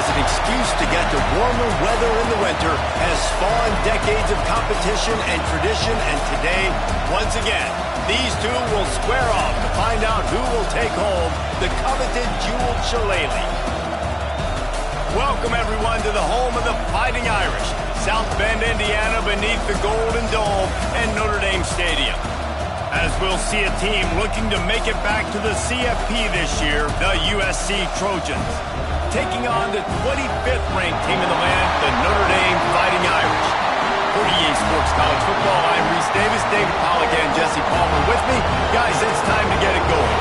an excuse to get to warmer weather in the winter has spawned decades of competition and tradition, and today, once again, these two will square off to find out who will take home the coveted jeweled shillelagh. Welcome, everyone, to the home of the Fighting Irish, South Bend, Indiana, beneath the Golden Dome and Notre Dame Stadium. As we'll see a team looking to make it back to the CFP this year, the USC Trojans, taking on the 25th ranked team in the land, the Notre Dame Fighting Irish. For EA Sports College Football, I'm Reese Davis, David Pollack, and Jesse Palmer with me. Guys, it's time to get it going.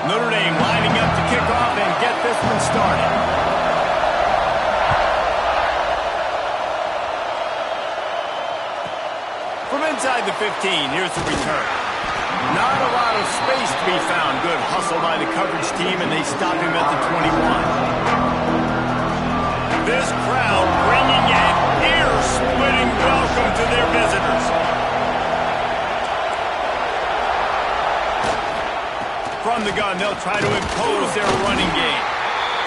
Notre Dame lining up to kick off and get this one started. From inside the 15, here's the return. Not a lot of space to be found. Good hustle by the coverage team, and they stop him at the 21. This crowd bringing an ear-splitting welcome to their visitors. From the gun, they'll try to impose their running game.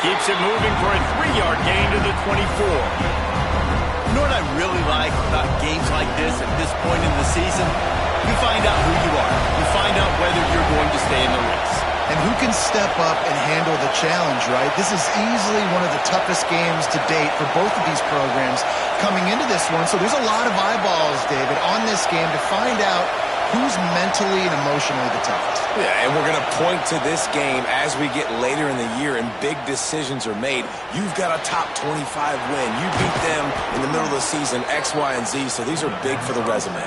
Keeps it moving for a 3-yard gain to the 24. You know what I really like about games like this at this point in the season? You find out who you are. You find out whether you're going to stay in the race. And who can step up and handle the challenge, right? This is easily one of the toughest games to date for both of these programs coming into this one. So there's a lot of eyeballs, David, on this game to find out who's mentally and emotionally the toughest. Yeah, and we're going to point to this game as we get later in the year and big decisions are made. You've got a top 25 win. You beat them in the middle of the season, X, Y, and Z, so these are big for the resume.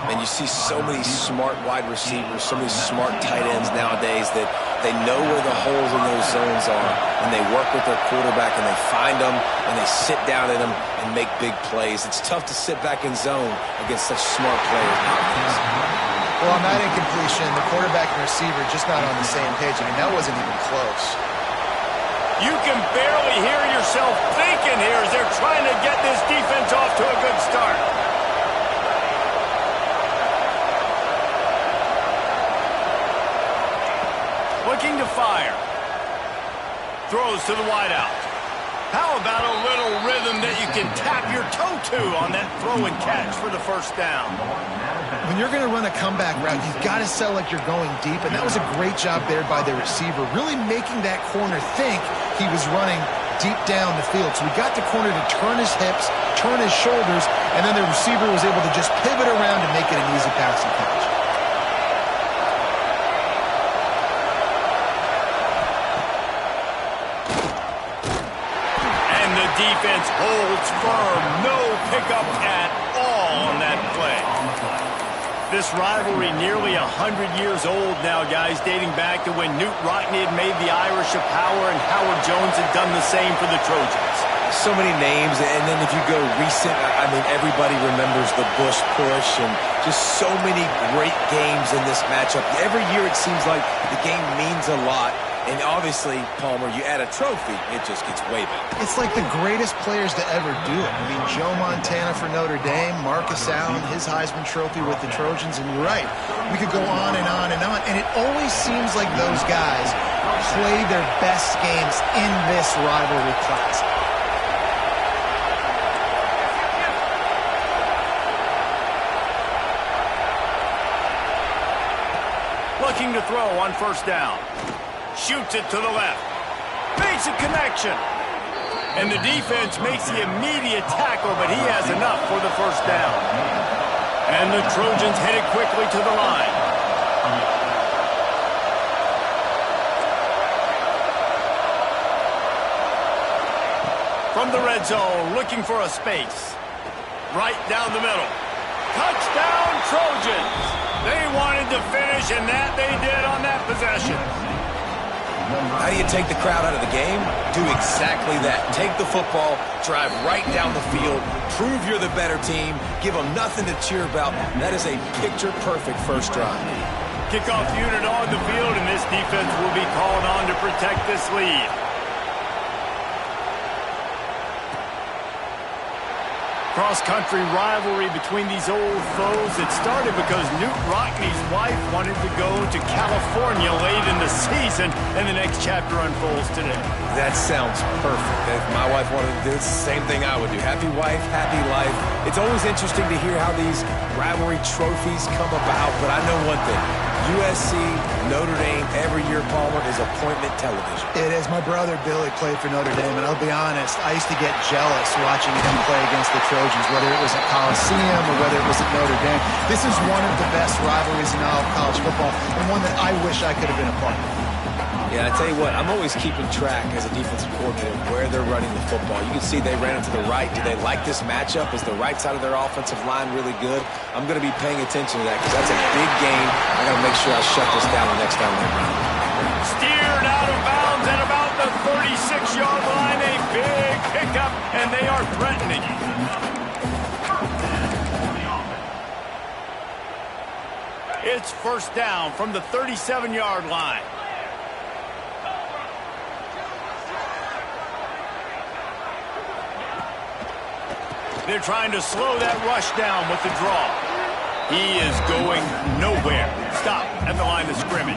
And you see so many smart wide receivers, so many smart tight ends nowadays that they know where the holes in those zones are, and they work with their quarterback, and they find them, and they sit down in them and make big plays. It's tough to sit back in zone against such smart players nowadays. Well, on that incompletion, the quarterback and receiver just not on the same page. I mean, that wasn't even close. You can barely hear yourself thinking here as they're trying to get this defense off to a good start. Looking to fire. Throws to the wideout. How about a little rhythm that you can tap your toe to on that throw and catch for the first down? When you're going to run a comeback route, you've got to sell like you're going deep, and that was a great job there by the receiver, really making that corner think he was running deep down the field. So we got the corner to turn his hips, turn his shoulders, and then the receiver was able to just pivot around and make it an easy passing catch. Defense holds firm. No pickup at all on that play. This rivalry nearly 100 years old now, guys, dating back to when Knute Rockne had made the Irish a power and Howard Jones had done the same for the Trojans. So many names, and then if you go recent, I mean, everybody remembers the Bush push and just so many great games in this matchup. Every year it seems like the game means a lot. And obviously, Palmer, you add a trophy, it just gets way better. It's like the greatest players to ever do it. I mean, Joe Montana for Notre Dame, Marcus Allen, his Heisman Trophy with the Trojans, and you're right. We could go on and on and on, and it always seems like those guys play their best games in this rivalry class. Looking to throw on first down. Shoots it to the left. Makes a connection. And the defense makes the immediate tackle, but he has enough for the first down. And the Trojans headed quickly to the line. From the red zone, looking for a space. Right down the middle. Touchdown, Trojans! They wanted to finish, and that they did on that possession. How do you take the crowd out of the game? Do exactly that. Take the football, drive right down the field, prove you're the better team, give them nothing to cheer about. That is a picture-perfect first drive. Kickoff unit on the field, and this defense will be called on to protect this lead. Cross-country rivalry between these old foes. It started because Newt Rockney's wife wanted to go to California late in the season, and the next chapter unfolds today. That sounds perfect. If my wife wanted to do it, it's the same thing I would do. Happy wife, happy life. It's always interesting to hear how these rivalry trophies come about, but I know one thing. USC, Notre Dame, every year, Palmer, is appointment television. It is. My brother Billy played for Notre Dame, and I'll be honest, I used to get jealous watching him play against the Trojans, whether it was at Coliseum or whether it was at Notre Dame. This is one of the best rivalries in all of college football, and one that I wish I could have been a part of. Yeah, I tell you what, I'm always keeping track as a defensive coordinator where they're running the football. You can see they ran it to the right. Do they like this matchup? Is the right side of their offensive line really good? I'm going to be paying attention to that because that's a big game. I got to make sure I shut this down the next time they run. Steered out of bounds at about the 36-yard line. A big pickup, and they are threatening. It's first down from the 37-yard line. They're trying to slow that rush down with the draw. He is going nowhere. Stop at the line of scrimmage.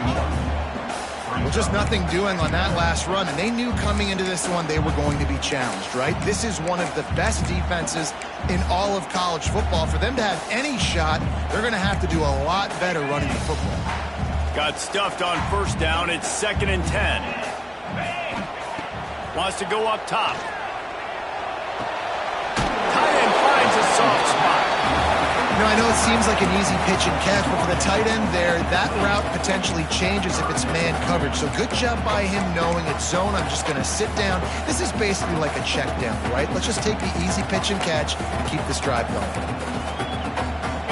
Well, just nothing doing on that last run, and they knew coming into this one they were going to be challenged, right? This is one of the best defenses in all of college football. For them to have any shot, they're going to have to do a lot better running the football. Got stuffed on first down. It's 2nd and 10. Wants to go up top. Tight end finds a soft spot. You know, I know it seems like an easy pitch and catch, but for the tight end there, that route potentially changes if it's man coverage. So good job by him knowing it's zone. I'm just going to sit down. This is basically like a check down, right? Let's just take the easy pitch and catch and keep this drive going.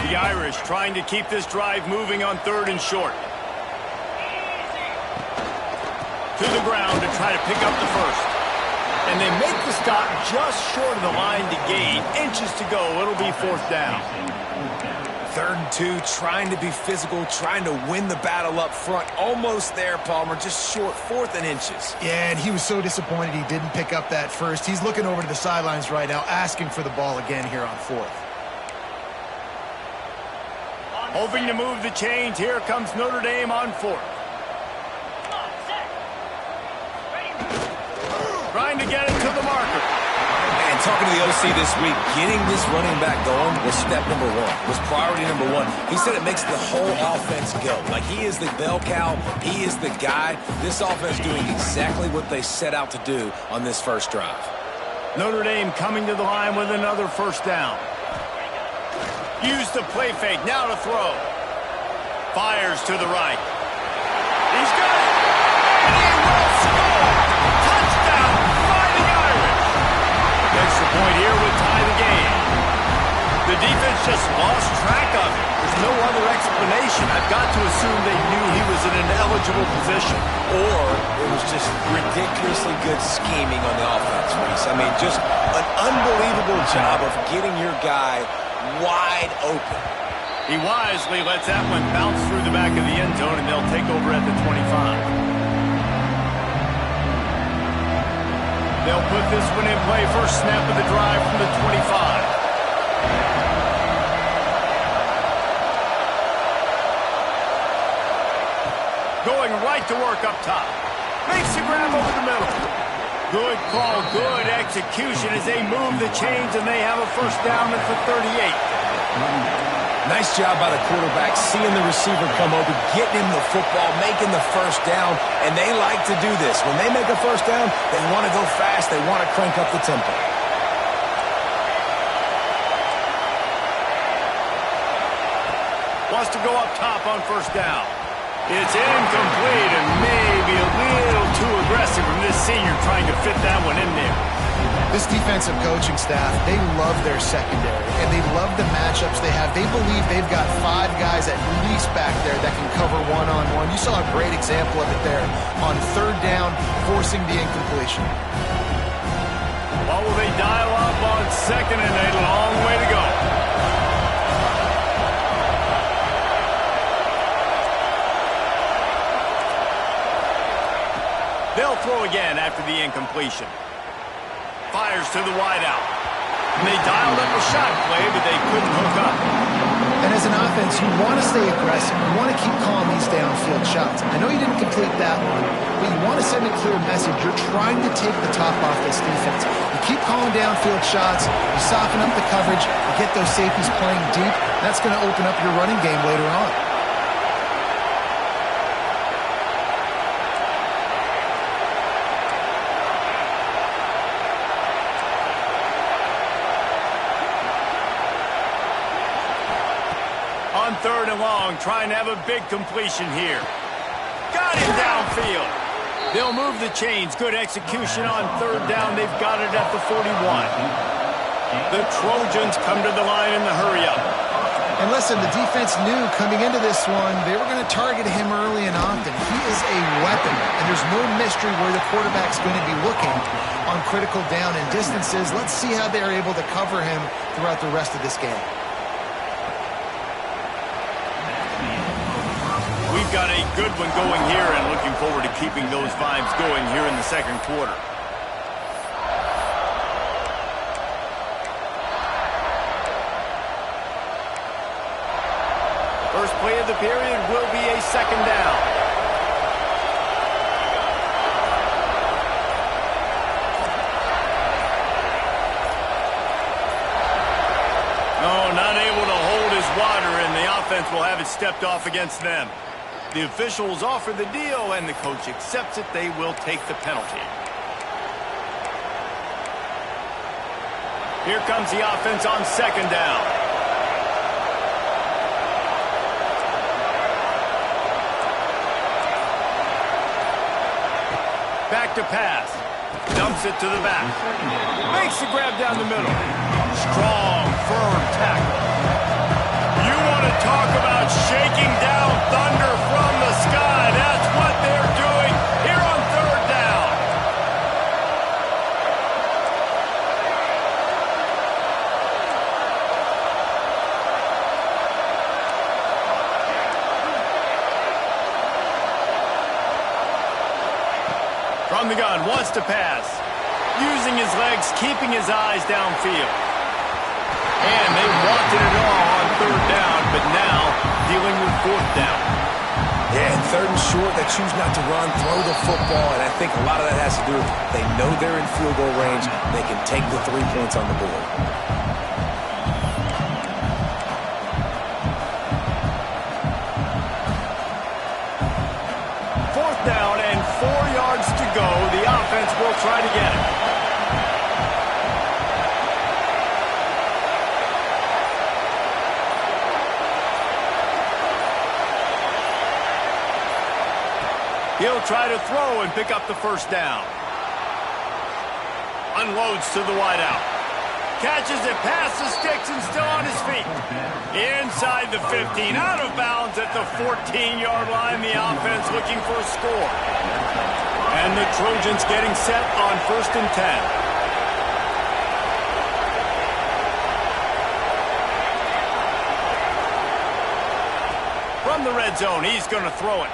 The Irish trying to keep this drive moving on 3rd and short. To the ground to try to pick up the first. And they make the stop just short of the line to gain. Inches to go. It'll be 4th down. 3rd and 2, trying to be physical, trying to win the battle up front. Almost there, Palmer, just short, 4th and inches. Yeah, and he was so disappointed he didn't pick up that first. He's looking over to the sidelines right now, asking for the ball again here on 4th. Hoping to move the chains. Here comes Notre Dame on 4th. Trying to get it to the marker. And talking to the OC this week, getting this running back going was step number 1, was priority number 1. He said it makes the whole offense go. Like, he is the bell cow. He is the guy. This offense doing exactly what they set out to do on this first drive. Notre Dame coming to the line with another first down. Use the play fake. Now to throw. Fires to the right. He's got it. And he will score. Touchdown, Fighting Irish. Extra point here would tie the game. The defense just lost track of it. There's no other explanation. I've got to assume they knew he was in an eligible position. Or it was just ridiculously good scheming on the offense, Reese. I mean, just an unbelievable job of getting your guy wide open. He wisely lets that one bounce through the back of the end zone, and they'll take over at the 25. They'll put this one in play. First snap of the drive from the 25. Going right to work up top. Makes the grab over the middle. Good call, good execution as they move the chains, and they have a first down at the 38. Nice job by the quarterback, seeing the receiver come open, getting him the football, making the first down, and they like to do this. When they make a first down, they want to go fast, they want to crank up the tempo. Wants to go up top on first down. It's incomplete and maybe a little too aggressive from this senior trying to fit that one in there. This defensive coaching staff, they love their secondary, and they love the matchups they have. They believe they've got 5 guys at least back there that can cover one-on-one. You saw a great example of it there on 3rd down, forcing the incompletion. What will they dial up on 2nd and a long way to go? They'll throw again after the incompletion. Fires to the wideout. And they dialed up a shot play, but they couldn't hook up. And as an offense, you want to stay aggressive. You want to keep calling these downfield shots. I know you didn't complete that one, but you want to send a clear message. You're trying to take the top off this defense. You keep calling downfield shots. You soften up the coverage. You get those safeties playing deep. That's going to open up your running game later on. On 3rd and long, trying to have a big completion here. Got him downfield. They'll move the chains. Good execution on 3rd down. They've got it at the 41. The Trojans come to the line in the hurry-up. And listen, the defense knew coming into this one, they were going to target him early and often. He is a weapon, and there's no mystery where the quarterback's going to be looking on critical down and distances. Let's see how they're able to cover him throughout the rest of this game. We've got a good one going here and looking forward to keeping those vibes going here in the 2nd quarter. First play of the period will be a 2nd down. No, not able to hold his water, and the offense will have it stepped off against them. The officials offer the deal, and the coach accepts it. They will take the penalty. Here comes the offense on 2nd down. Back to pass. Dumps it to the back. Makes the grab down the middle. Strong, firm tackle. You want to talk about shaking down thunder from the sky. That's what they're doing here on 3rd down. From the gun, wants to pass. Using his legs, keeping his eyes downfield. And they wanted it all on 3rd down, but now dealing with 4th down. Yeah, and 3rd and short, they choose not to run, throw the football, and I think a lot of that has to do with they know they're in field goal range. They can take the 3 points on the board. Fourth down and 4 yards to go. The offense will try to get it. He'll try to throw and pick up the 1st down. Unloads to the wideout. Catches it past the sticks and still on his feet. Inside the 15, out of bounds at the 14-yard line. The offense looking for a score. And the Trojans getting set on 1st and 10. From the red zone, he's going to throw it.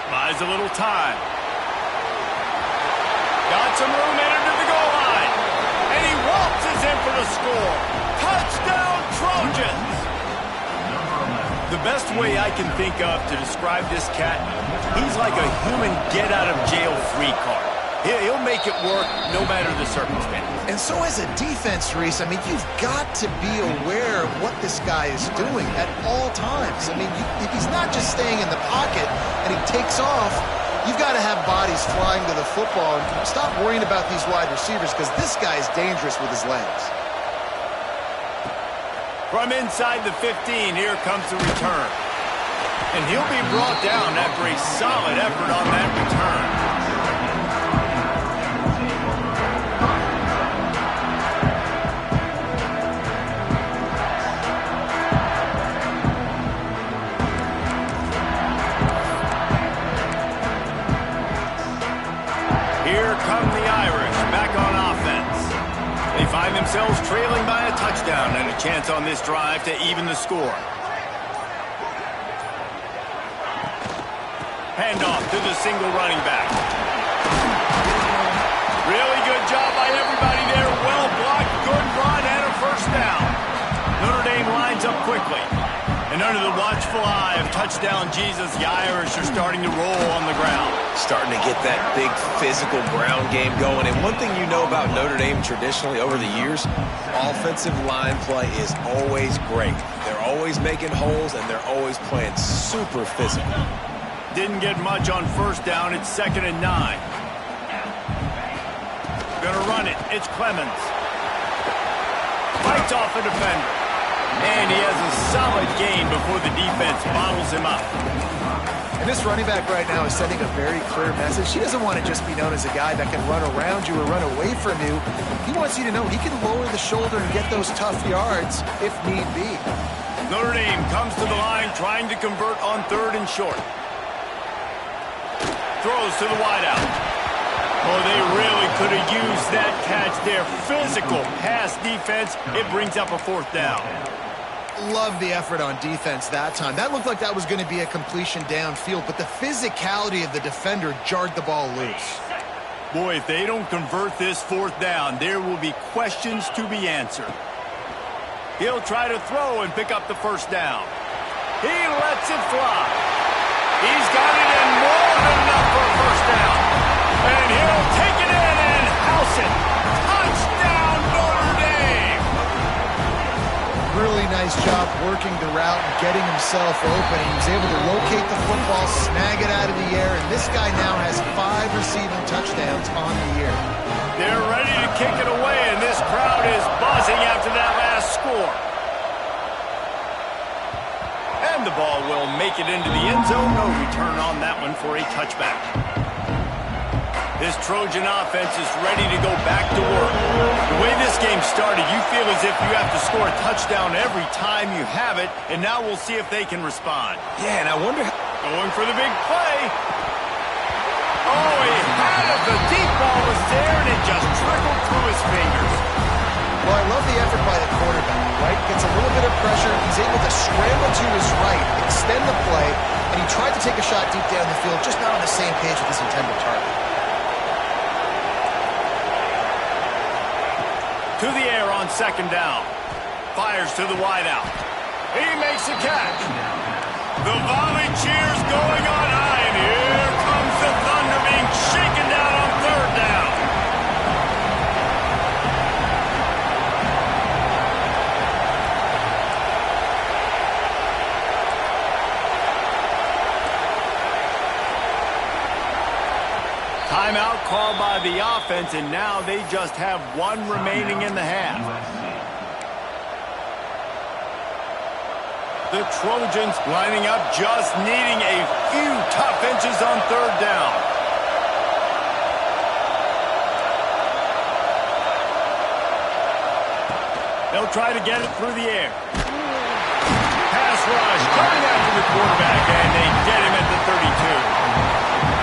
Buys a little time. Got some room entered to the goal line. And he waltzes in for the score. Touchdown, Trojans! The best way I can think of to describe this cat, he's like a human get-out-of-jail-free card. He'll make it work no matter the circumstance. And so as a defense, Reese, I mean, you've got to be aware of what this guy is doing at all times. I mean, if he's not just staying in the pocket and he takes off, you've got to have bodies flying to the football and stop worrying about these wide receivers because this guy is dangerous with his legs. From inside the 15, here comes the return. And he'll be brought down after a solid effort on that return. They find themselves trailing by a touchdown and a chance on this drive to even the score. Handoff to the single running back. Really good job by everybody there. Well blocked, good run, and a first down. Notre Dame lines up quickly. And under the watchful eye of touchdown Jesus, the Irish are starting to roll on the ground. Starting to get that big physical ground game going. And one thing you know about Notre Dame traditionally over the years, offensive line play is always great. They're always making holes, and they're always playing super physical. Didn't get much on first down. It's 2nd and 9. Gonna run it. It's Clemens. Fights off a defender. And he has a solid gain before the defense bottles him up. And this running back right now is sending a very clear message. He doesn't want to just be known as a guy that can run around you or run away from you. He wants you to know he can lower the shoulder and get those tough yards if need be. Notre Dame comes to the line trying to convert on 3rd and short. Throws to the wideout. Oh, they really could have used that catch there. Physical pass defense. It brings up a 4th down. Love the effort on defense that time. That looked like that was going to be a completion downfield, but the physicality of the defender jarred the ball loose. Boy, if they don't convert this 4th down, there will be questions to be answered. He'll try to throw and pick up the first down. He lets it fly. He's got it in more than enough for a first down. And he'll take it in and house it. Touchdown, Notre Dame! Really nice job working the route and getting himself open. He was able to locate the football, snag it out of the air, and this guy now has 5 receiving touchdowns on the year. They're ready to kick it away, and this crowd is buzzing after that last score. And the ball will make it into the end zone. No return on that one for a touchback. This Trojan offense is ready to go back to work. The way this game started, you feel as if you have to score a touchdown every time you have it, and now we'll see if they can respond. Yeah, and I wonder... Going for the big play. Oh, he had it. The deep ball was there, and it just trickled through his fingers. Well, I love the effort by the quarterback, right? Gets a little bit of pressure. He's able to scramble to his right, extend the play, and he tried to take a shot deep down the field, just not on the same page with his intended target. To the air on 2nd down. Fires to the wideout. He makes the catch. The volley cheers going on high, and here comes the Thunder being shaken down on 3rd down. Timeout called by the offense, and now they just have 1 remaining in the half. The Trojans lining up, just needing a few tough inches on 3rd down. They'll try to get it through the air. Pass rush, coming after the quarterback, and they get him at the 32.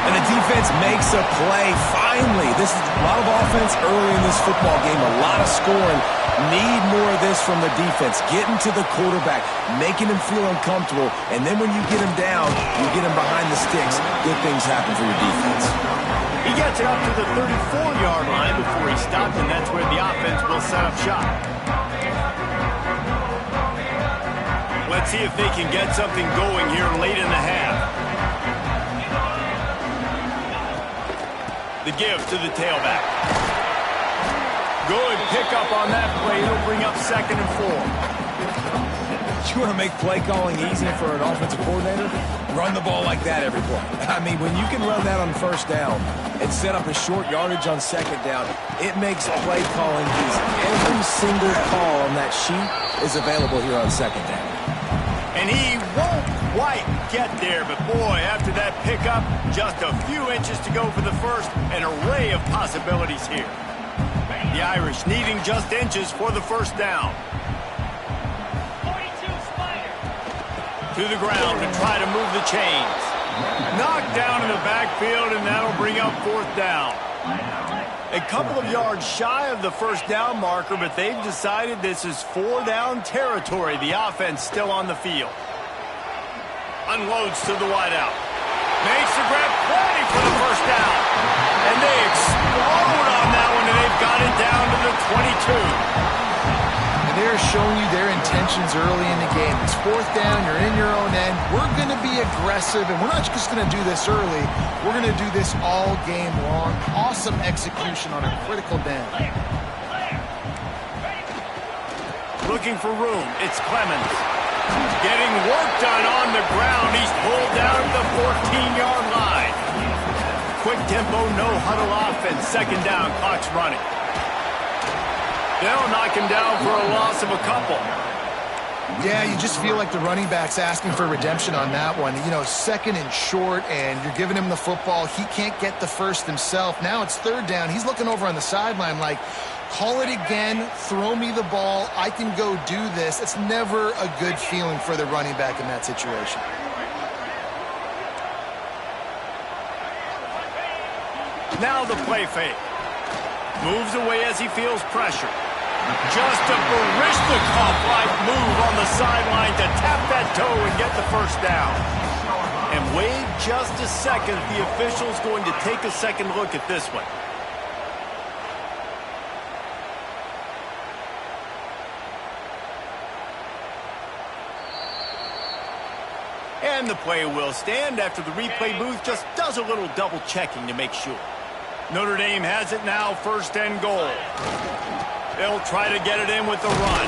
And the defense makes a play, finally. This is a lot of offense early in this football game, a lot of scoring. Need more of this from the defense. Getting to the quarterback, making him feel uncomfortable, and then when you get him down, you get him behind the sticks. Good things happen for your defense. He gets it up to the 34-yard line before he stops, and that's where the offense will set up shop. Let's see if they can get something going here late in the half. The give to the tailback. Good pickup on that play. It'll bring up 2nd and 4. You want to make play calling easy for an offensive coordinator? Run the ball like that every play. I mean, when you can run that on 1st down and set up a short yardage on 2nd down, it makes play calling easy. Every single call on that sheet is available here on 2nd down. And he won't quite get there, but boy, after that pickup, just a few inches to go for the first. An array of possibilities here. The Irish needing just inches for the first down. To the ground to try to move the chains. Knocked down in the backfield, and that'll bring up 4th down. A couple of yards shy of the first down marker, but they've decided this is 4-down territory. The offense still on the field. Unloads to the wideout. Makes the grab, plenty for the first down. And they explode on that one, and they've got it down to the 22. And they're showing you their intentions early in the game. It's 4th down, you're in your own end. We're going to be aggressive, and we're not just going to do this early. We're going to do this all game long. Awesome execution on a critical down. Looking for room. It's Clemens. Getting work done on the ground. He's pulled down to the 14-yard line. Quick tempo, no huddle offense. 2nd down, clock's running. They'll knock him down for a loss of a couple. Yeah, you just feel like the running back's asking for redemption on that one. You know, 2nd and short, and you're giving him the football. He can't get the first himself. Now it's 3rd down. He's looking over on the sideline like, call it again, throw me the ball, I can go do this. It's never a good feeling for the running back in that situation. Now the play fake. Moves away as he feels pressure. Just a Barishnikov-like move on the sideline to tap that toe and get the first down. And wait just a second. The official's going to take a second look at this one. And the play will stand after the replay booth just does a little double checking to make sure. Notre Dame has it now, 1st and goal. They'll try to get it in with the run.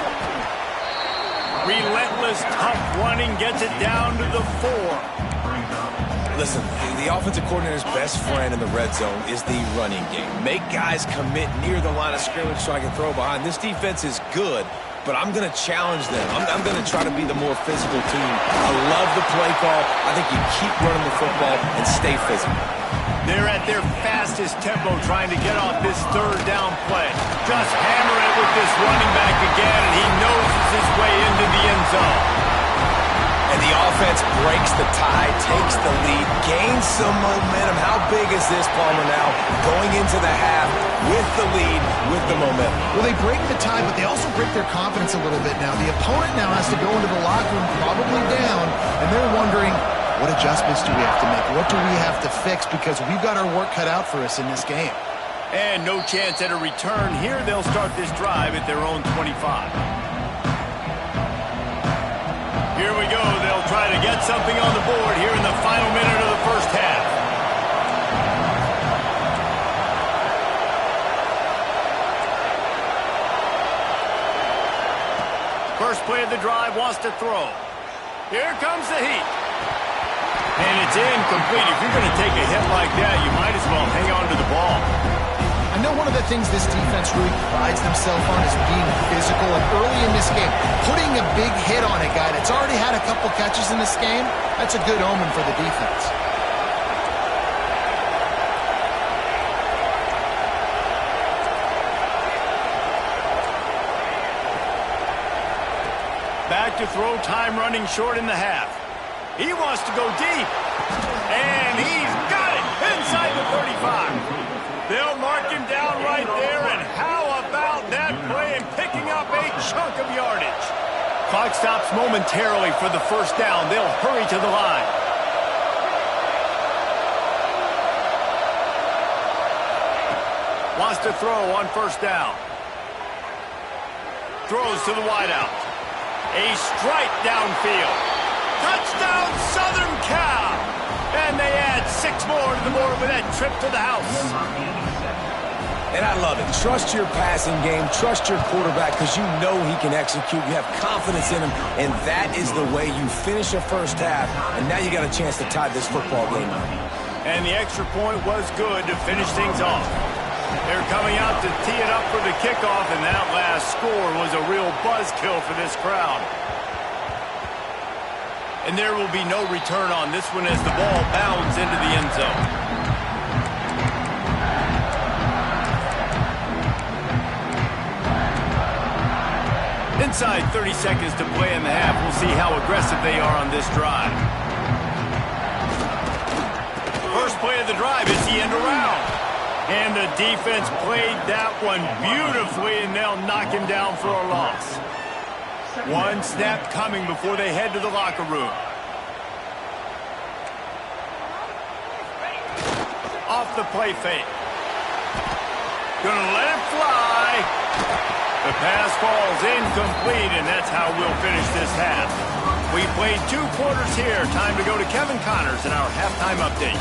Relentless, tough running gets it down to the 4. Listen, the offensive coordinator's best friend in the red zone is the running game. Make guys commit near the line of scrimmage so I can throw behind. This defense is good, but I'm going to challenge them. I'm going to try to be the more physical team. I love the play call. I think you keep running the football and stay physical. They're at their fastest tempo trying to get off this 3rd down play. Just hammer it with this running back again, and he noses his way into the end zone. And the offense breaks the tie, takes the lead, gains some momentum. How big is this, Palmer, now? Going into the half with the lead, with the momentum. Well, they break the tie, but they also break their confidence a little bit now. The opponent now has to go into the locker room probably down, and they're wondering, what adjustments do we have to make? What do we have to fix? Because we've got our work cut out for us in this game. And no chance at a return here. They'll start this drive at their own 25. Here we go. They'll try to get something on the board here in the final minute of the first half. First play of the drive, wants to throw. Here comes the heat. And it's incomplete. If you're going to take a hit like that, you might as well hang on to the ball. I know one of the things this defense really prides themselves on is being physical. And early in this game, putting a big hit on a guy that's already had a couple catches in this game, that's a good omen for the defense. Back to throw, time running short in the half. He wants to go deep. And he's got it inside the 35. They'll mark him down right there. And how about that play and picking up a chunk of yardage? Clock stops momentarily for the first down. They'll hurry to the line. Wants to throw on 1st down. Throws to the wideout. A strike downfield. Touchdown, Southern Cal! And they add 6 more to the board with that trip to the house. And I love it. Trust your passing game. Trust your quarterback because you know he can execute. You have confidence in him, and that is the way you finish a first half. And now you got a chance to tie this football game up. And the extra point was good to finish things off. They're coming out to tee it up for the kickoff, and that last score was a real buzzkill for this crowd. And there will be no return on this one as the ball bounds into the end zone. Inside 30 seconds to play in the half. We'll see how aggressive they are on this drive. First play of the drive is the end around. And the defense played that one beautifully, and they'll knock him down for a loss. One snap coming before they head to the locker room. Off the play fake. Gonna let it fly. The pass falls incomplete, and that's how we'll finish this half. We played 2 quarters here. Time to go to Kevin Connors in our halftime update.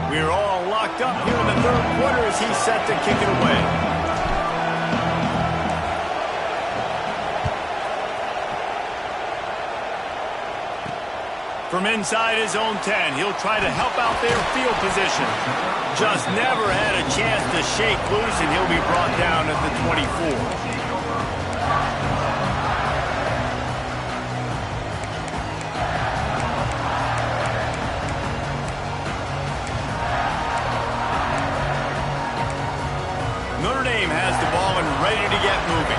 We're all locked up here in the 3rd quarter as he's set to kick it away. From inside his own 10, he'll try to help out their field position. Just never had a chance to shake loose, and he'll be brought down at the 24. Notre Dame has the ball and ready to get moving.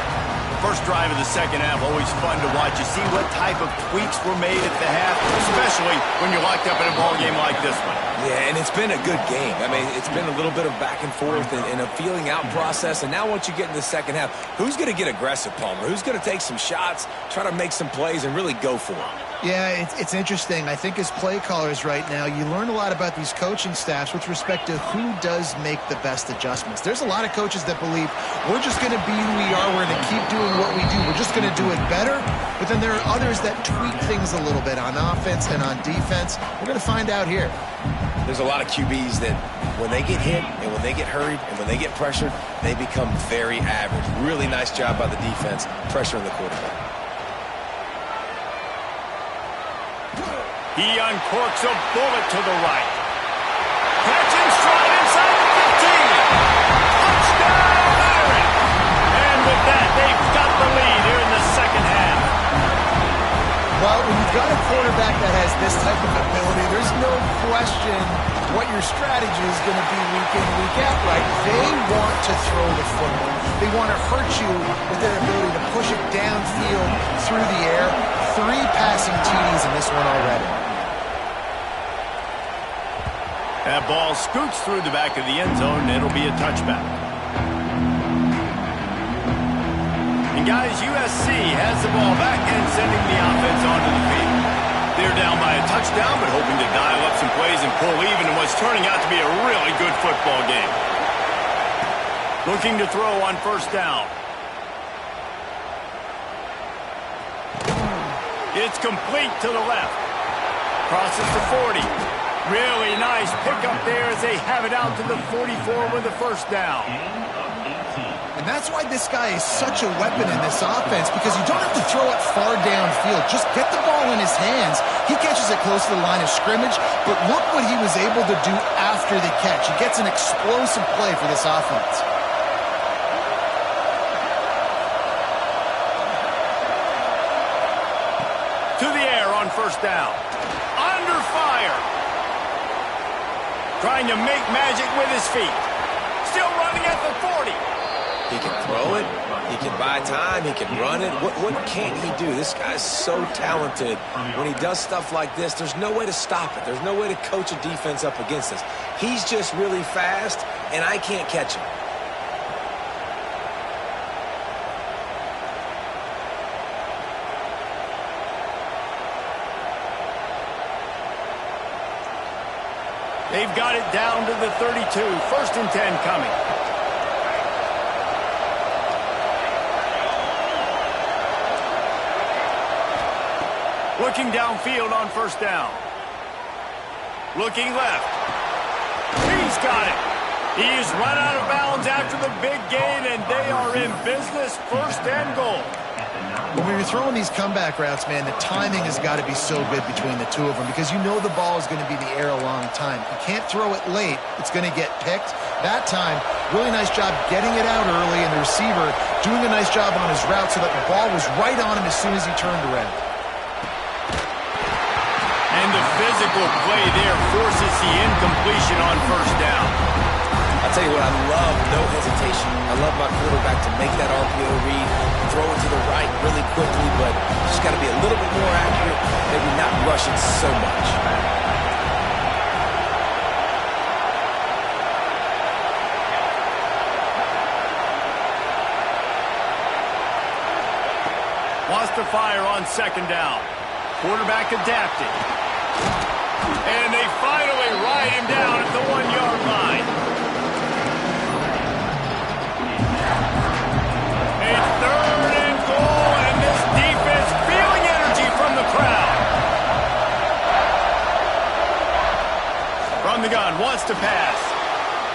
First drive of the second half, always fun to watch. You see what type of tweaks were made at the half, especially when you're locked up in a ball game like this one. Yeah, and it's been a good game. I mean, it's been a little bit of back and forth and a feeling out process. And now once you get in the second half, who's going to get aggressive, Palmer? Who's going to take some shots, try to make some plays, and really go for it? Yeah, it's interesting. I think as play callers right now, you learn a lot about these coaching staffs with respect to who does make the best adjustments. There's a lot of coaches that believe we're just going to be who we are. We're going to keep doing what we do. We're just going to do it better. But then there are others that tweak things a little bit on offense and on defense. We're going to find out here. There's a lot of QBs that when they get hit and when they get hurried and when they get pressured, they become very average. Really nice job by the defense, pressuring the quarterback. He uncorks a bullet to the right. Catch and stride inside the 15. Touchdown, Irish! And with that, they've got the lead here in the second half. Well, when you've got a quarterback that has this type of ability, there's no question what your strategy is going to be week in, week out, right? They want to throw the football. They want to hurt you with their ability to push it downfield through the air. 3 passing TDs in this one already. That ball scoots through the back of the end zone, and it'll be a touchback. And guys, USC has the ball back and sending the offense onto the field. They're down by a touchdown, but hoping to dial up some plays and pull even in what's turning out to be a really good football game. Looking to throw on first down. It's complete to the left. Crosses to 40. Really nice pickup there as they have it out to the 44 with the first down. And that's why this guy is such a weapon in this offense, because you don't have to throw it far downfield. Just get the ball in his hands. He catches it close to the line of scrimmage, but look what he was able to do after the catch. He gets an explosive play for this offense. To the air on first down. Under fire. Trying to make magic with his feet. Still running at the 40. He can throw it. He can buy time. He can run it. What can't he do? This guy's so talented. When he does stuff like this, there's no way to stop it. There's no way to coach a defense up against this. He's just really fast, and I can't catch him. They've got it down to the 32. First and 10 coming. Looking downfield on first down. Looking left. He's got it. He's run out of bounds after the big gain, and they are in business. First and goal. When you're throwing these comeback routes, man, the timing has got to be so good between the two of them, because you know the ball is going to be in the air a long time. You can't throw it late. It's going to get picked. That time, really nice job getting it out early, and the receiver doing a nice job on his route so that the ball was right on him as soon as he turned around. And the physical play there forces the incompletion on first down. I'll tell you what, I love no hesitation. I love my quarterback to make that RPO read, throw it to the right really quickly, but just got to be a little bit more accurate, maybe not rush it so much. Wants to fire on second down. Quarterback adapted. And they finally ride him down at the 1-yard line. A 3rd and goal, and this defense feeling energy from the crowd. From the gun, wants to pass.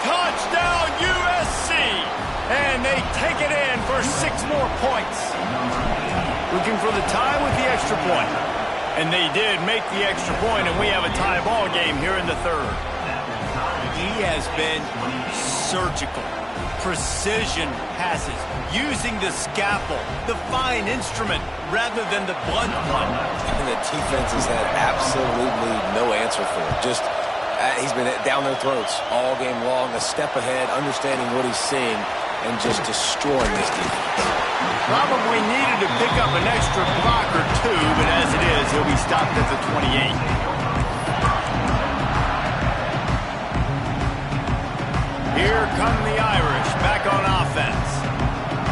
Touchdown USC! And they take it in for 6 more points. Looking for the tie with the extra point. And they did make the extra point, and we have a tie ball game here in the 3rd. He has been surgical. Precision passes, using the scalpel, the fine instrument, rather than the blunt one. And the defense has had absolutely no answer for it. Just, he's been down their throats all game long, a step ahead, understanding what he's seeing, and just destroying this defense. Probably needed to pick up an extra block or 2, but as it is, he'll be stopped at the 28. Here come the Irish back on offense.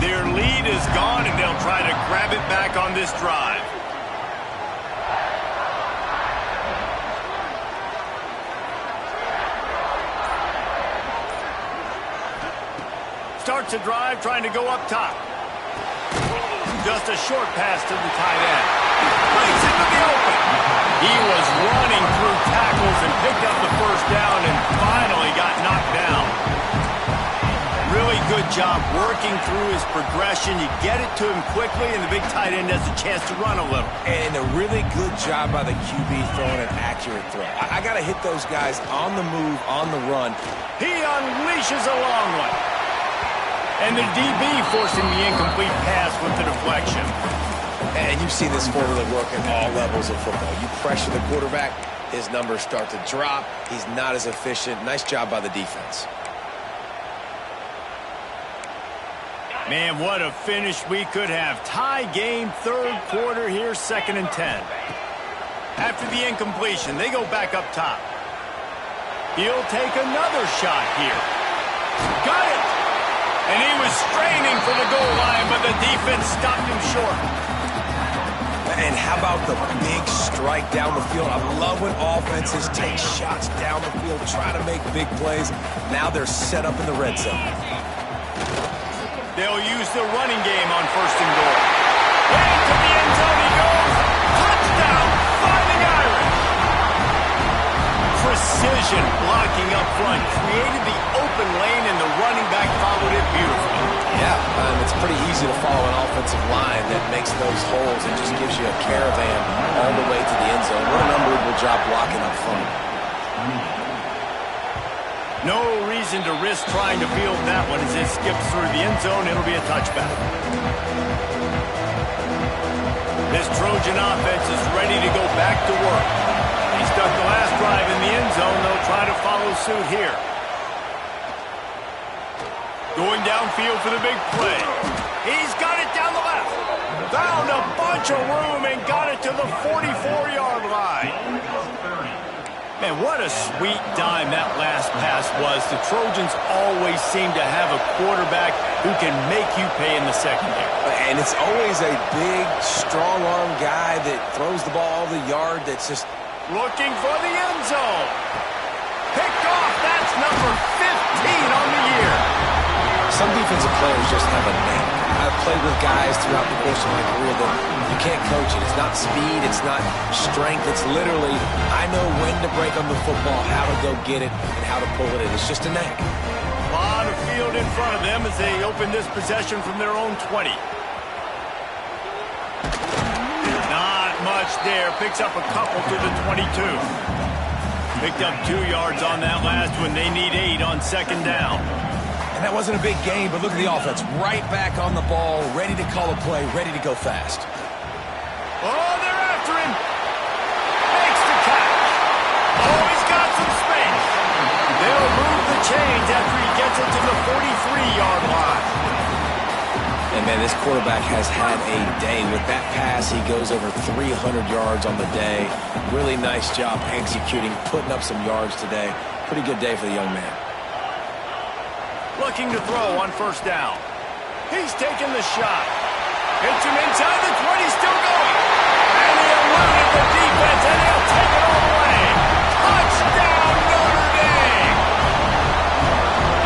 Their lead is gone, and they'll try to grab it back on this drive. Starts a drive trying to go up top. Just a short pass to the tight end. Breaks into the open. He was running through tackles and picked up the 1st down and finally got knocked down. Really good job working through his progression. You get it to him quickly, and the big tight end has a chance to run a little. And a really good job by the QB throwing an accurate throw. I got to hit those guys on the move, on the run. He unleashes a long one. And the DB forcing the incomplete pass with the deflection. And you've seen this formula work at all levels of football. You pressure the quarterback, his numbers start to drop. He's not as efficient. Nice job by the defense. Man, what a finish we could have. Tie game, 3rd quarter here, 2nd and 10. After the incompletion, they go back up top. He'll take another shot here. Got it! And he was straining for the goal line, but the defense stopped him short. And how about the big strike down the field? I love when offenses take shots down the field, try to make big plays. Now they're set up in the red zone. They'll use the running game on 1st and goal. Into the end zone he goes. Touchdown, Fighting Irish. Precision blocking up front created the open lane, and the running back followed it beautifully. Yeah, it's pretty easy to follow an offensive line that makes those holes and just gives you a caravan all the way to the end zone. What an unbelievable job blocking up front. No reason to risk trying to field that one as it skips through the end zone. It'll be a touchback. This Trojan offense is ready to go back to work. He stuck the last drive in the end zone. They'll try to follow suit here. Going downfield for the big play. He's got it down the left. Found a bunch of room and got it to the 44-yard line. Man, what a sweet dime that last pass was. The Trojans always seem to have a quarterback who can make you pay in the secondary. And it's always a big, strong-arm guy that throws the ball the yard that's just... Looking for the end zone. Picked off. That's number 15 on the year. Some defensive players just have a name. I've played with guys throughout the course of my career that you can't coach it. It's not speed, it's not strength. It's literally, I know when to break on the football, how to go get it, and how to pull it in. It's just a knack. A lot of field in front of them as they open this possession from their own 20. Not much there. Picks up a couple to the 22. Picked up 2 yards on that last one. They need 8 on second down. And that wasn't a big game, but look at the offense. Right back on the ball, ready to call a play, ready to go fast. Oh, they're after him. Makes the catch. Oh, he's got some space. They'll move the chains after he gets it to Man, this quarterback has had a day. With that pass, he goes over 300 yards on the day. Really nice job executing, putting up some yards today. Pretty good day for the young man. Looking to throw on first down. He's taking the shot. Hits him inside the 20, still going. And he eluded the defense, and he'll take it all the way. Touchdown, Notre Dame!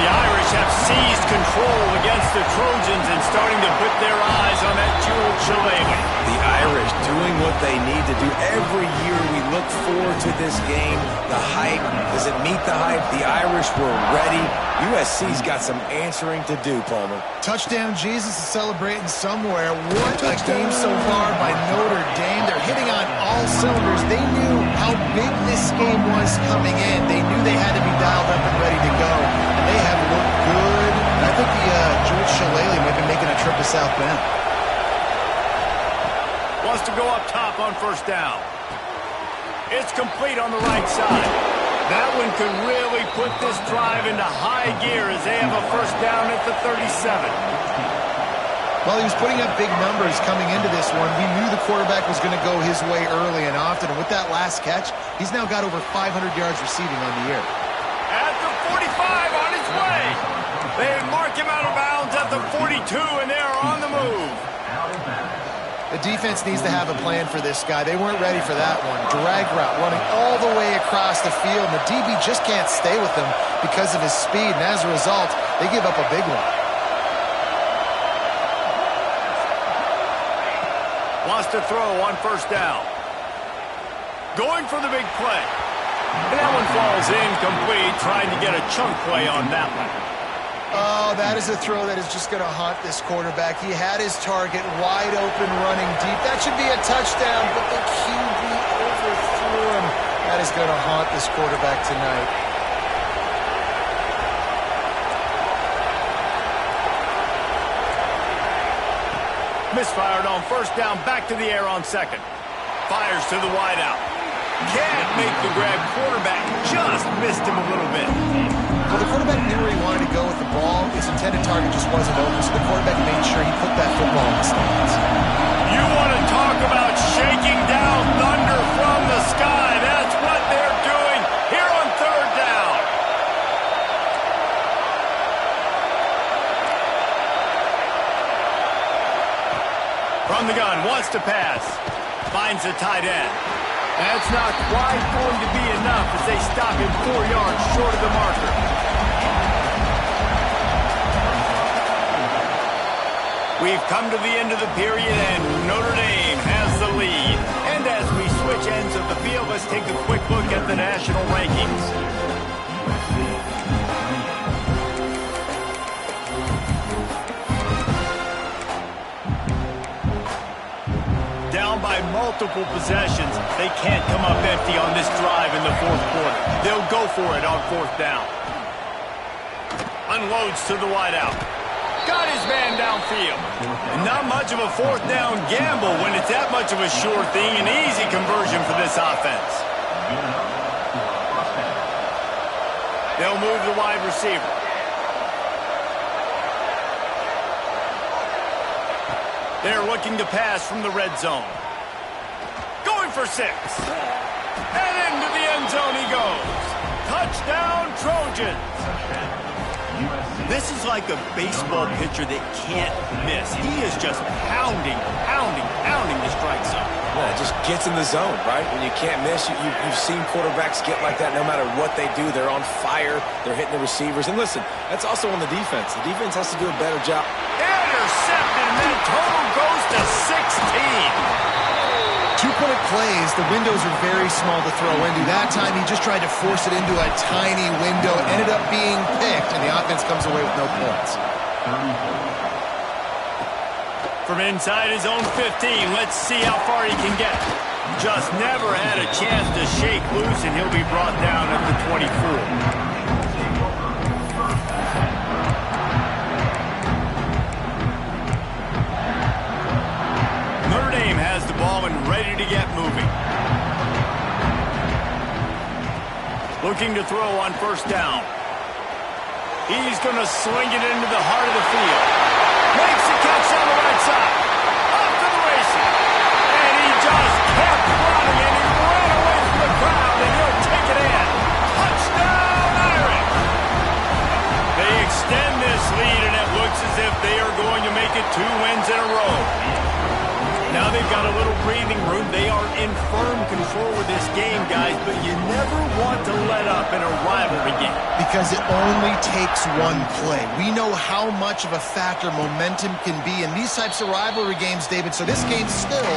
The Irish have seized control against the Trojans and starting to put their eyes on that jeweled shillelagh. The Irish doing what they need to do. Every year we look forward to this game. The hype, does it meet the hype? The Irish were ready. USC's got some answering to do, Palmer. Touchdown Jesus is celebrating somewhere. What a game so far by Notre Dame. They're hitting on all cylinders. They knew how big this game was coming in. They knew they had to be dialed up and ready to go. And they have looked good. And I think the George Shillelagh might be making a trip to South Bend. Wants to go up top on first down. It's complete on the right side. That one could really put this drive into high gear as they have a first down at the 37. Well, he was putting up big numbers coming into this one. He knew the quarterback was going to go his way early and often. And with that last catch, he's now got over 500 yards receiving on the year. At the 45 on his way. They mark him out of bounds at the 42, and they are on the move. The defense needs to have a plan for this guy. They weren't ready for that one. Drag route running all the way across the field. And the DB just can't stay with him because of his speed. And as a result, they give up a big one. Wants to throw on first down. Going for the big play. And that one falls incomplete, trying to get a chunk play on that one. Oh, that is a throw that is just going to haunt this quarterback. He had his target wide open, running deep. That should be a touchdown, but the QB overthrew him. That is going to haunt this quarterback tonight. Misfired on first down, back to the air on second. Fires to the wideout. Can't make the grab. Quarterback just missed him a little bit. Well, the quarterback knew where he wanted to go with the ball. His intended target just wasn't open, so the quarterback made sure he put that football in the stands. You want to talk about shaking down thunder from the sky. That's what they're doing here on third down. From the gun, wants to pass. Finds the tight end. That's not quite going to be enough as they stop him 4 yards short of the marker. We've come to the end of the period, and Notre Dame has the lead. And as we switch ends of the field, let's take a quick look at the national rankings. Down by multiple possessions, they can't come up empty on this drive in the fourth quarter. They'll go for it on fourth down. Unloads to the wideout. Got his man downfield. And not much of a fourth down gamble when it's that much of a sure thing. An easy conversion for this offense. They'll move the wide receiver. They're looking to pass from the red zone. Going for 6. And into the end zone he goes. Touchdown, Trojans. This is like a baseball pitcher that can't miss. He is just pounding the strike zone. Yeah, it just gets in the zone, right? When you can't miss, you've seen quarterbacks get like that no matter what they do. They're on fire. They're hitting the receivers. And listen, that's also on the defense. The defense has to do a better job. Intercepted, and then total goes to 16. 2-point plays, the windows are very small to throw into. That time, he just tried to force it into a tiny window. Ended up being picked, and the offense comes away with no points. From inside his own 15, let's see how far he can get. Just never had a chance to shake loose, and he'll be brought down at the 24. Notre Dame has the ball and ready to get moving. Looking to throw on first down. He's going to sling it into the heart of the field. Makes the catch on the right side. Off to the races. And he just kept running, and he ran away from the crowd, and he'll take it in. Touchdown, Irish! They extend this lead, and it looks as if they are going to make it 2 wins in a row. Now they've got a little breathing room. They are in firm control of this game, guys, but you never want to let up in a rivalry game. Because it only takes one play. We know how much of a factor momentum can be in these types of rivalry games, David, so this game's still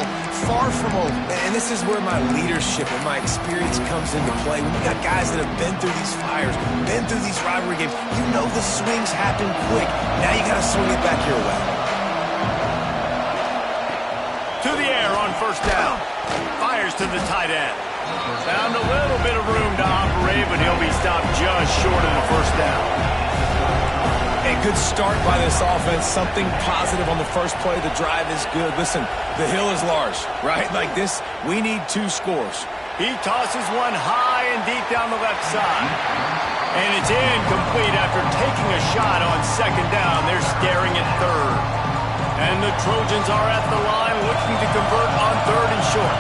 far from over. And this is where my leadership and my experience comes into play. When you got guys that have been through these fires, been through these rivalry games, you know the swings happen quick. Now you got to swing it back your way. To the air on first down. Fires to the tight end. Found a little bit of room to operate, but he'll be stopped just short of the first down. A good start by this offense. Something positive on the first play. The drive is good. Listen, the hill is large, right? Like this, we need 2 scores. He tosses one high and deep down the left side. And it's incomplete after taking a shot on second down. They're staring at third. And the Trojans are at the line looking to convert on 3rd and short.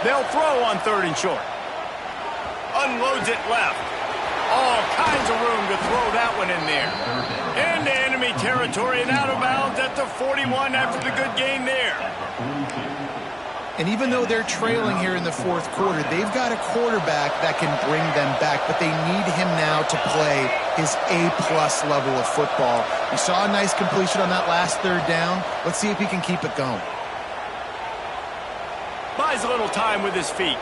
They'll throw on 3rd and short. Unloads it left. All kinds of room to throw that one in there. Into enemy territory and out of bounds at the 41 after the good gain there. And even though they're trailing here in the 4th quarter, they've got a quarterback that can bring them back, but they need him now to play his A-plus level of football. We saw a nice completion on that last 3rd down. Let's see if he can keep it going. Buys a little time with his feet.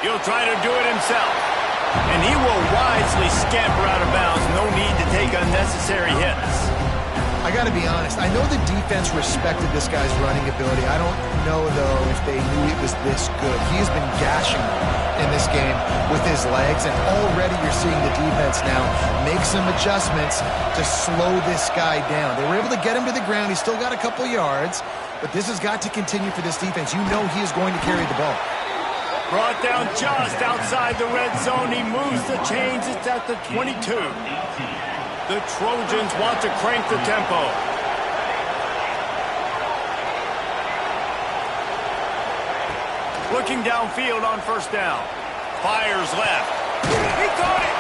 He'll try to do it himself. And he will wisely scamper out of bounds. No need to take unnecessary hits. I got to be honest. I know the defense respected this guy's running ability. I don't know, though, if they knew it was this good. He has been gashing them in this game with his legs, and already you're seeing the defense now make some adjustments to slow this guy down. They were able to get him to the ground. He's still got a couple yards, but this has got to continue for this defense. You know he is going to carry the ball. Brought down just outside the red zone. He moves the chains. It's at the 22. The Trojans want to crank the tempo. Looking downfield on first down. Fires left. He caught it.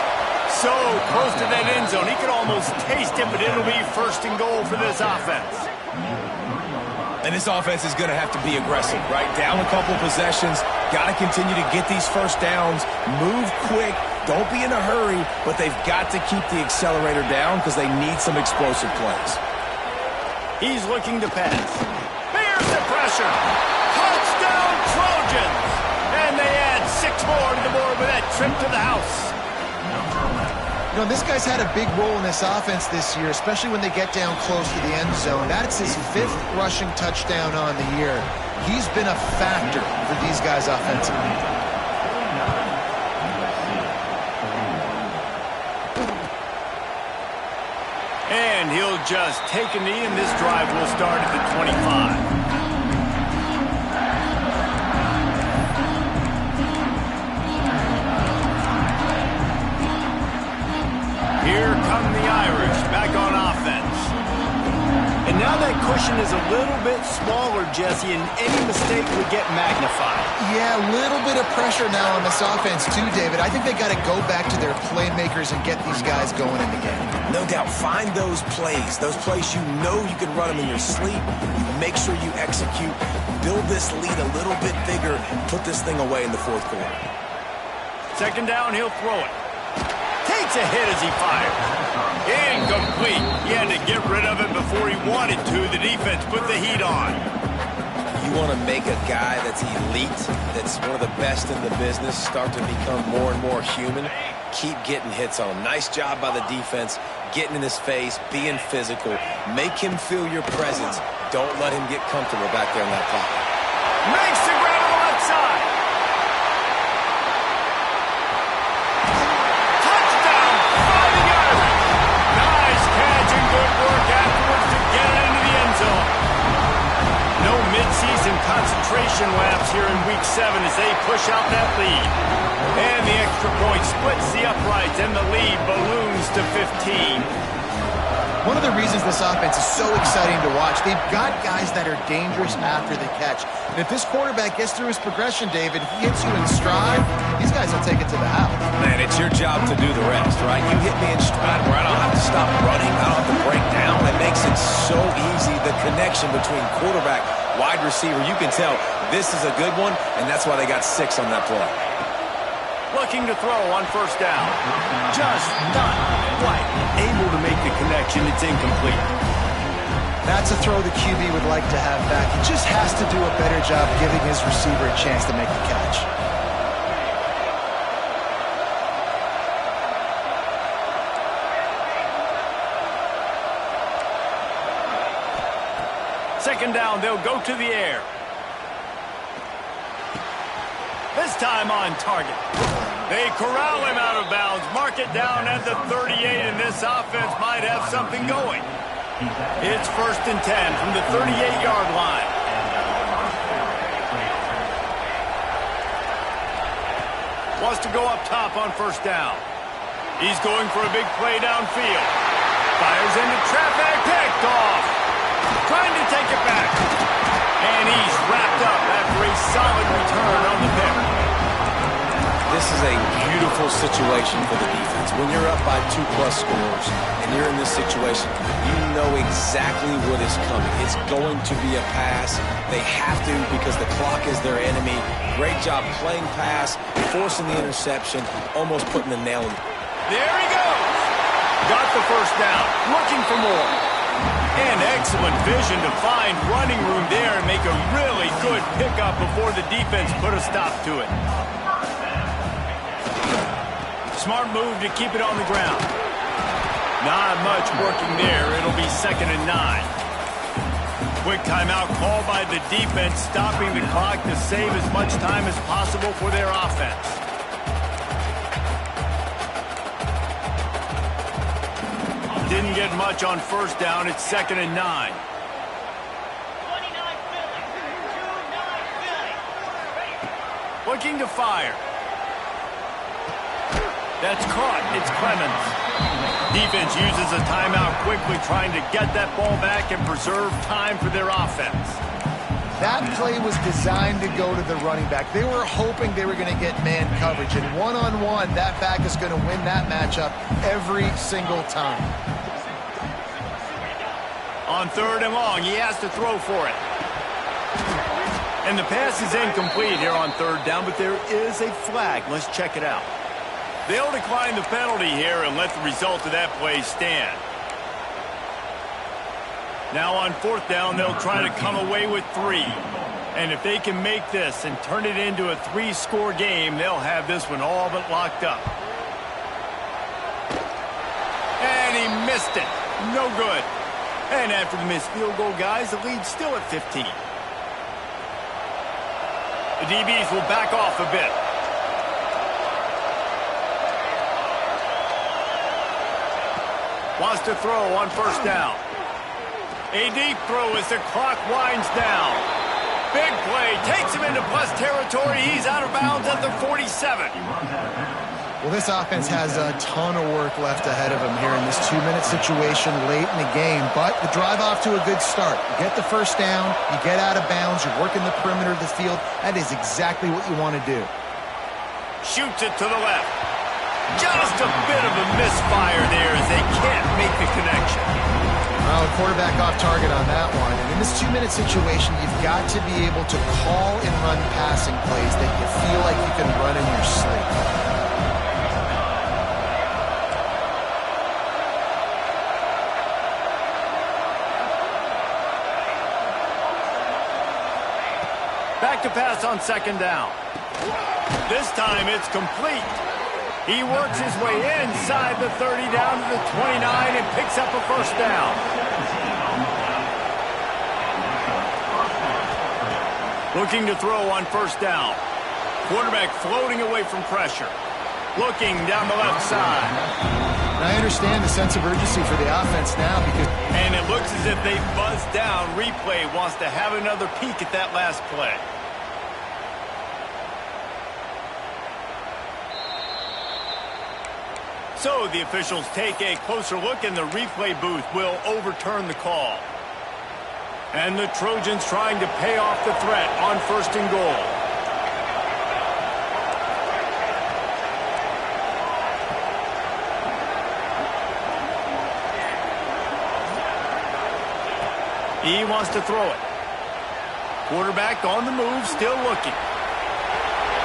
So close to that end zone. He could almost taste it, but it'll be 1st and goal for this offense. And this offense is going to have to be aggressive, right? Down a couple possessions. Got to continue to get these first downs. Move quick. Don't be in a hurry, but they've got to keep the accelerator down because they need some explosive plays. He's looking to pass. Bears the pressure. Touchdown Trojans. And they add 6 more to the board with that trip to the house. You know, this guy's had a big role in this offense this year, especially when they get down close to the end zone. That's his 5th rushing touchdown on the year. He's been a factor for these guys offensively. And he'll just take a knee, and this drive will start at the 25. Here come the Irish back on offense. And now that cushion is a little bit smaller, Jesse, and any mistake would get magnified. Yeah, a little bit of pressure now on this offense too, David. I think they got to go back to their playmakers and get these guys going in the game. No doubt. Find those plays you know you can run them in your sleep. You make sure you execute. Build this lead a little bit bigger. Put this thing away in the 4th quarter. 2nd down, he'll throw it. Takes a hit as he fires. Incomplete. He had to get rid of it before he wanted to. The defense put the heat on. You want to make a guy that's elite, that's one of the best in the business, start to become more and more human. Keep getting hits on him. Nice job by the defense, getting in his face, being physical. Make him feel your presence. Don't let him get comfortable back there in that pocket. Makes the grab on the left side. Touchdown, fighting Irish. Nice catch and good work afterwards to get it into the end zone. No midseason concentration laps here in Week 7 as they push out that lead. And the extra point splits the uprights, and the lead balloons to 15. One of the reasons this offense is so exciting to watch, they've got guys that are dangerous after the catch. And if this quarterback gets through his progression, David, he hits you in stride, these guys will take it to the house. Man, it's your job to do the rest, right? You hit me in stride where I don't have to stop running, I don't have to break down. It makes it so easy, the connection between quarterback, wide receiver. You can tell this is a good one, and that's why they got 6 on that play. Looking to throw on first down. Just not quite able to make the connection. It's incomplete. That's a throw the QB would like to have back. He just has to do a better job giving his receiver a chance to make the catch. Second down, they'll go to the air. This time on target. They corral him out of bounds, mark it down at the 38, and this offense might have something going. It's 1st and 10 from the 38-yard line. Wants to go up top on first down. He's going for a big play downfield. Fires into traffic, picked off. Trying to take it back. And he's wrapped up after a solid return on the pick. This is a beautiful situation for the defense. When you're up by 2+ scores and you're in this situation, you know exactly what is coming. It's going to be a pass. They have to because the clock is their enemy. Great job playing pass, forcing the interception, almost putting the nail in. There he goes. Got the first down. Looking for more. And excellent vision to find running room there and make a really good pickup before the defense put a stop to it. Smart move to keep it on the ground. Not much working there. It'll be 2nd and 9. Quick timeout called by the defense, stopping the clock to save as much time as possible for their offense. Didn't get much on first down. It's 2nd and 9. Looking to fire. That's caught. It's Clemens. Defense uses a timeout quickly, trying to get that ball back and preserve time for their offense. That play was designed to go to the running back. They were hoping they were going to get man coverage, and one-on-one, that back is going to win that matchup every single time. On 3rd and long, he has to throw for it. And the pass is incomplete here on 3rd down, but there is a flag. Let's check it out. They'll decline the penalty here and let the result of that play stand. Now on 4th down, they'll try to come away with 3. And if they can make this and turn it into a 3-score game, they'll have this one all but locked up. And he missed it. No good. And after the missed field goal, guys, the lead's still at 15. The DBs will back off a bit. Wants to throw on first down. A deep throw as the clock winds down. Big play. Takes him into plus territory. He's out of bounds at the 47. Well, this offense has a ton of work left ahead of them here in this 2-minute situation late in the game. But the drive off to a good start. You get the first down. You get out of bounds. You're working the perimeter of the field. That is exactly what you want to do. Shoots it to the left. Just a bit of a misfire there as they can't make the connection. Well, the quarterback off target on that one. And in this 2-minute situation, you've got to be able to call and run passing plays that you feel like you can run in your sleep. Back to pass on 2nd down. This time it's complete. He works his way inside the 30 down to the 29 and picks up a first down. Looking to throw on first down. Quarterback floating away from pressure. Looking down the left side. And I understand the sense of urgency for the offense now because... And it looks as if they buzzed down. Replay wants to have another peek at that last play. So the officials take a closer look, and the replay booth will overturn the call. And the Trojans trying to pay off the threat on 1st and goal. He wants to throw it. Quarterback on the move, still looking.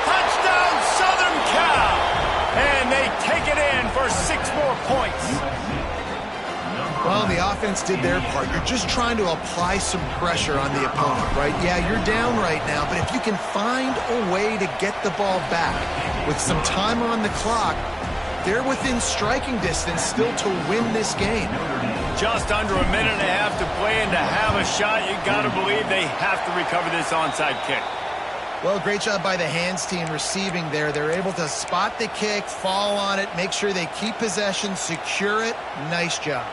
Touchdown, Southern Cal! And they take it in for 6 more points. Well, the offense did their part. You're just trying to apply some pressure on the opponent, right? Yeah, you're down right now, but if you can find a way to get the ball back with some time on the clock, they're within striking distance still to win this game. Just under a minute and a half to play, and to have a shot, you got to believe they have to recover this onside kick. Well, great job by the hands team receiving there. They're able to spot the kick, fall on it, make sure they keep possession, secure it. Nice job.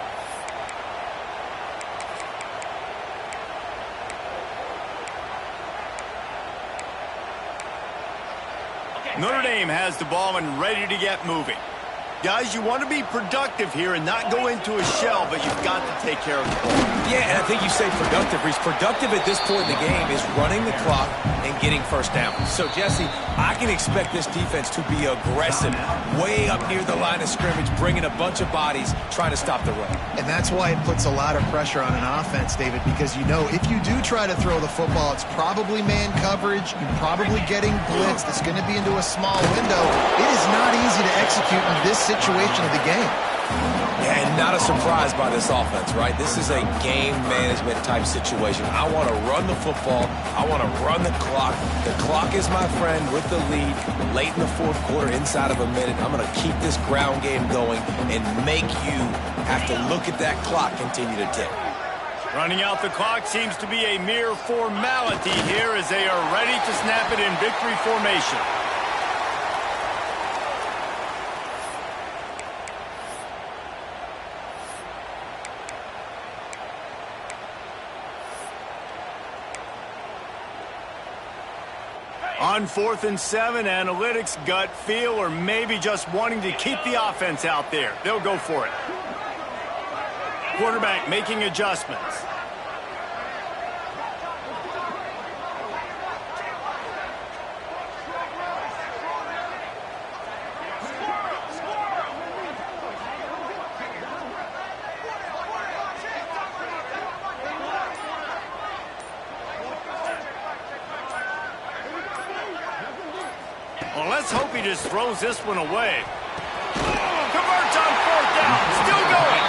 Notre Dame has the ball and ready to get moving. Guys, you want to be productive here and not go into a shell, but you've got to take care of the ball. Yeah, and I think you say productive, Reese. Productive at this point in the game is running the clock and getting first down. So, Jesse, I can expect this defense to be aggressive, way up near the line of scrimmage, bringing a bunch of bodies, trying to stop the run. And that's why it puts a lot of pressure on an offense, David, because you know if you do try to throw the football, it's probably man coverage. You're probably getting blitzed. It's going to be into a small window. It is not easy to execute in this situation of the game. Yeah, and not a surprise by this offense, right? This is a game management type situation. I want to run the football. I want to run the clock. The clock is my friend with the lead late in the 4th quarter, inside of a minute. I'm going to keep this ground game going and make you have to look at that clock continue to tick. Running out the clock seems to be a mere formality here as they are ready to snap it in victory formation. On 4th and 7, analytics, gut feel, or maybe just wanting to keep the offense out there. They'll go for it. Quarterback making adjustments. Well, let's hope he just throws this one away. Converts on 4th down. Still going.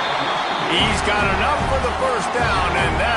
He's got enough for the 1st down, and that